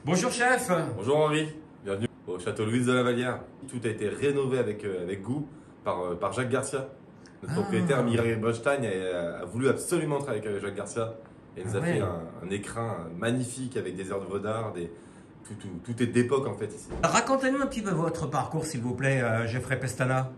Bonjour chef. Bonjour Henri, bienvenue au château Louise de la Vallière. Tout a été rénové avec goût par Jacques Garcia. Notre propriétaire Mireille Brostein a voulu absolument travailler avec Jacques Garcia et nous a fait un écrin magnifique avec des œuvres d'art, tout est d'époque en fait ici. Racontez-nous un petit peu votre parcours s'il vous plaît, Geoffrey Pestana.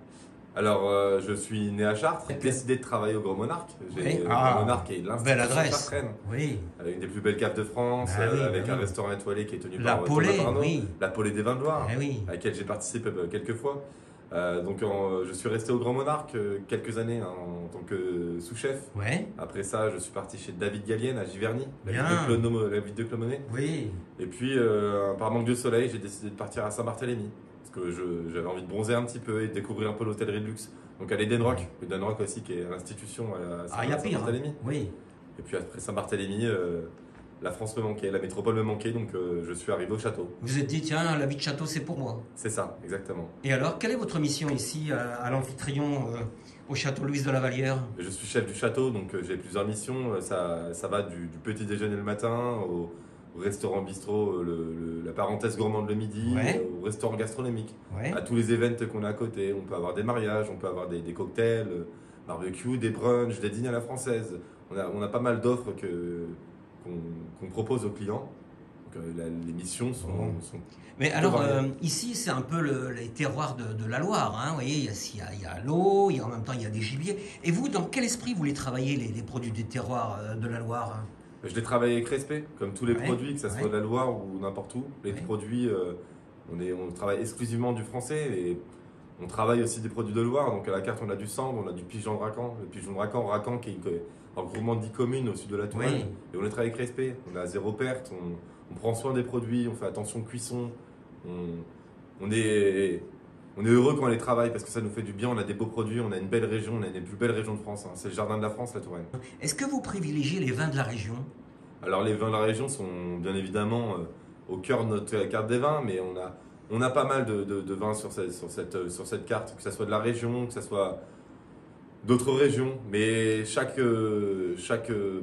Alors, je suis né à Chartres, j'ai décidé de travailler au Grand Monarque. Le Grand Monarque est l'institution chartraine. Oui. Une des plus belles caves de France, avec un restaurant étoilé qui est tenu par Paulée, Thomas Parnot, oui. la Paulée des Vins de Loire, à laquelle j'ai participé quelques fois. Je suis resté au Grand Monarque quelques années en tant que sous-chef. Ouais. Après ça, je suis parti chez David Gallienne à Giverny, la ville de Clomonnet. Oui. Et puis, par manque de soleil, j'ai décidé de partir à Saint-Barthélemy. Parce que j'avais envie de bronzer un petit peu et de découvrir un peu l'hôtellerie de luxe. Donc à l'Eden Rock, aussi qui est l'institution à Saint-Barthélemy. Oui. Et puis après Saint-Barthélemy, la France me manquait, la métropole me manquait, donc je suis arrivé au château. Vous vous êtes dit, tiens, la vie de château, c'est pour moi. C'est ça, exactement. Et alors, quelle est votre mission ici à l'Amphitryon, au château Louise de la Vallière? Je suis chef du château, donc j'ai plusieurs missions. Ça va du petit déjeuner le matin au restaurant bistrot, la parenthèse gourmande le midi, au restaurant gastronomique, à tous les événements qu'on a à côté. On peut avoir des mariages, on peut avoir des cocktails, barbecue, des brunchs, des dîners à la française. On a pas mal d'offres qu'on propose aux clients. Donc, les missions sont Mais alors, ici, c'est un peu les terroirs de la Loire. Hein. Vous voyez, il y a l'eau, en même temps, il y a des gibiers. Et vous, dans quel esprit vous voulez travailler les produits des terroirs de la Loire? Je l'ai travaillé avec respect, comme tous les produits, que ce soit de la Loire ou n'importe où. Les produits, on travaille exclusivement du français et on travaille aussi des produits de Loire. Donc à la carte, on a du Sambre, on a du pigeon de Racan. Le pigeon de Racan qui est un regroupement de 10 communes au sud de la Touraine. Et on les travaille avec respect. On a zéro perte, on prend soin des produits, on fait attention cuisson. On est heureux quand on les travaille parce que ça nous fait du bien. On a des beaux produits, on a une belle région, on a une des plus belles régions de France. Hein. C'est le jardin de la France, la Touraine. Est-ce que vous privilégiez les vins de la région? Alors les vins de la région sont bien évidemment au cœur de notre carte des vins, mais on a pas mal de vins sur cette carte, que ce soit de la région, que ce soit d'autres régions. Mais chaque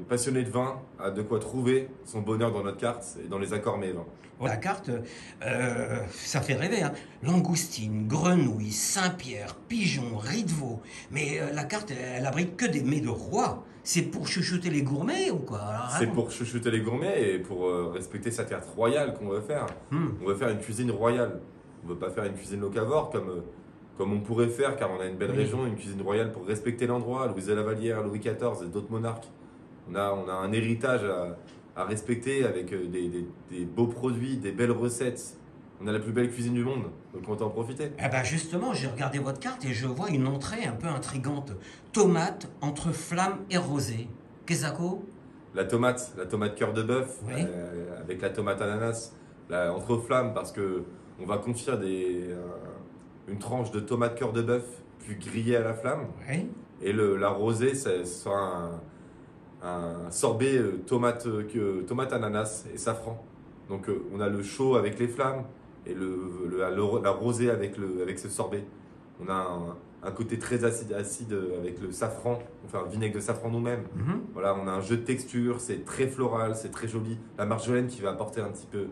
passionné de vin a de quoi trouver son bonheur dans notre carte et dans les accords mets vins. La carte, ça fait rêver. Hein. Langoustine, grenouille, Saint-Pierre, pigeon, riz de veau. Mais la carte, elle abrite que des mets de roi. C'est pour chouchouter les gourmets ou quoi? C'est pour chouchouter les gourmets et pour respecter sa carte royale qu'on veut faire. On veut faire une cuisine royale. On ne veut pas faire une cuisine locavore comme on pourrait faire, car on a une belle région, une cuisine royale pour respecter l'endroit. Louise de la Vallière, Louis XIV et d'autres monarques. On a un héritage à respecter avec des beaux produits, des belles recettes. On a la plus belle cuisine du monde, donc on va en profiter. Eh ben justement, j'ai regardé votre carte et je vois une entrée un peu intrigante. Tomate entre flamme et rosé. Qu'est-ce que La tomate cœur de bœuf, avec la tomate ananas, entre flammes, parce que on va confire une tranche de tomate cœur de bœuf, puis grillée à la flamme. Et la rosée, ça sera un sorbet tomate ananas et safran. Donc on a le chaud avec les flammes et la rosée avec ce sorbet. On a un côté très acide avec le safran, on fait un vinaigre de safran nous-mêmes. Voilà, on a un jeu de texture, c'est très floral, c'est très joli. La marjolaine qui va apporter un petit peu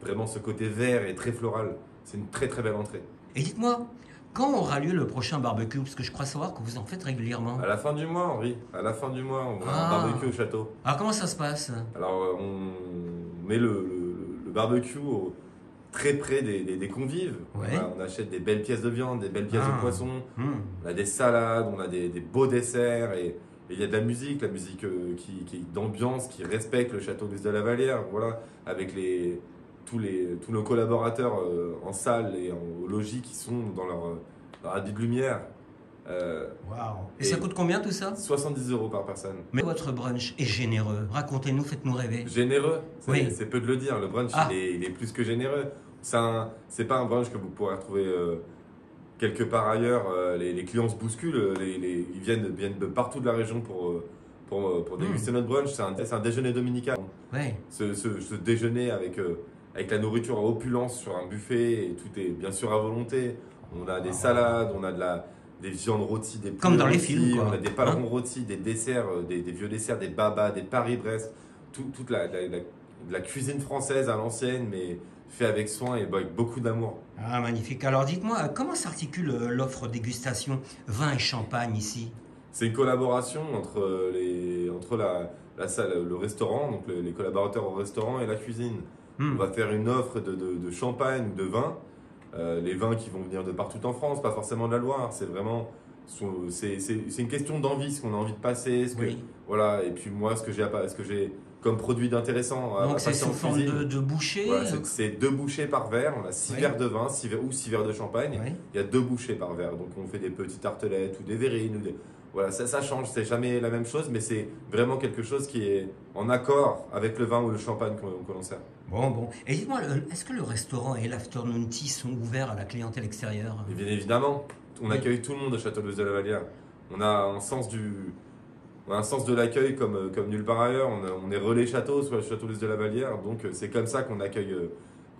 vraiment ce côté vert et très floral. C'est une très très belle entrée. Et dites-moi, quand aura lieu le prochain barbecue? Parce que je crois savoir que vous en faites régulièrement. À la fin du mois, Henri. À la fin du mois, on a un barbecue au château. Alors comment ça se passe? Alors on met le barbecue très près des convives. On achète des belles pièces de viande, des belles pièces de poisson. On a des salades, on a des beaux desserts et il y a de la musique qui d'ambiance, qui respecte le château Louise de la Vallière. Voilà, avec tous nos collaborateurs en salle et au logis qui sont dans leur habit de lumière. Et ça coûte combien tout ça? 70 € par personne. Mais votre brunch est généreux. Racontez-nous, faites-nous rêver. Généreux, c'est peu de le dire. Le brunch, il est plus que généreux. C'est pas un brunch que vous pourrez retrouver quelque part ailleurs. Les clients se bousculent. Ils viennent de partout de la région pour déguster notre brunch. C'est un déjeuner dominical. Ce déjeuner avec la nourriture à opulence sur un buffet, et tout est bien sûr à volonté. On a des salades, on a des viandes rôties, des comme dans les films, quoi. On a des palerons rôtis, des desserts, des vieux desserts, des babas, des Paris-Brest, toute la de la cuisine française à l'ancienne, mais fait avec soin et avec beaucoup d'amour. Ah, magnifique. Alors dites-moi, comment s'articule l'offre dégustation vin et champagne ici? C'est une collaboration entre la salle, le restaurant, donc les collaborateurs au restaurant et la cuisine. On va faire une offre de champagne ou de vin. Les vins qui vont venir de partout en France, pas forcément de la Loire. C'est vraiment, c'est une question d'envie, ce qu'on a envie de passer. Oui. Voilà. Et puis moi, ce que j'ai comme produit d'intéressant à Donc c'est passer sous en forme cuisine. de bouchée? Voilà, c'est 2 bouchées par verre. On a 6 Oui. verres de vin, 6 verres de champagne. Oui. Il y a 2 bouchées par verre. Donc on fait des petites tartelettes ou des verrines. Voilà, ça change. C'est jamais la même chose, mais c'est vraiment quelque chose qui est en accord avec le vin ou le champagne qu'on sert. Bon, bon. Et dites-moi, est-ce que le restaurant et l'afternoon tea sont ouverts à la clientèle extérieure? Et bien évidemment, on Oui. accueille tout le monde au Château de la Vallière. On a un sens de l'accueil comme nulle part ailleurs. On est relais château sur le Château de la Vallière. Donc c'est comme ça qu'on accueille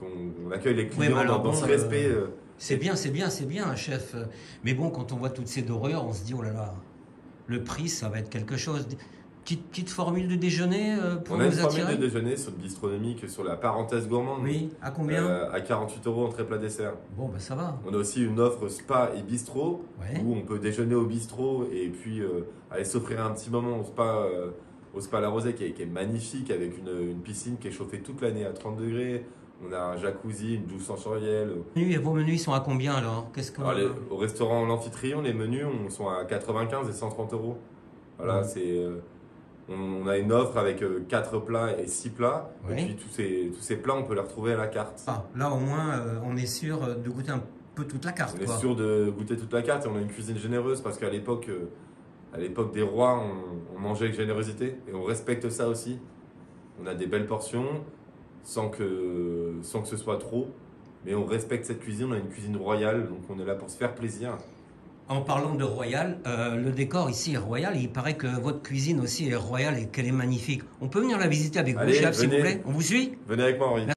les Oui, clients mais alors dans bon, ce respect. c'est bien, c'est bien, c'est bien, chef. Mais bon, quand on voit toutes ces dorures, on se dit, oh là là, le prix, ça va être quelque chose. Petite formule de déjeuner pour On a une nous formule attirer? de déjeuner sur le bistronomique, sur la parenthèse gourmande. Oui, à combien? À 48 € entrée plat dessert. Bon, ben ça va. On a aussi une offre spa et bistrot Ouais. où on peut déjeuner au bistrot et puis aller s'offrir un petit moment au spa La Rosée qui est magnifique avec une piscine qui est chauffée toute l'année à 30 degrés. On a un jacuzzi, une douche sensorielle. Et vos menus, ils sont à combien alors? Qu'est-ce qu'on... Alors, au restaurant L'Amphitryon, les menus sont à 95 et 130 €. Voilà, on a une offre avec 4 plats et 6 plats. Ouais. Et puis tous ces plats, on peut les retrouver à la carte. Ah, là au moins, on est sûr de goûter un peu toute la carte, On est quoi. sûr de goûter toute la carte et on a une cuisine généreuse parce qu'à l'époque des rois, on mangeait avec générosité et on respecte ça aussi. On a des belles portions sans que ce soit trop, mais on respecte cette cuisine. On a une cuisine royale, donc on est là pour se faire plaisir. En parlant de royal, le décor ici est royal. Il paraît que votre cuisine aussi est royale et qu'elle est magnifique. On peut venir la visiter avec vous, Allez, chef, s'il vous venez. plaît? On vous suit? Venez avec moi, Henri.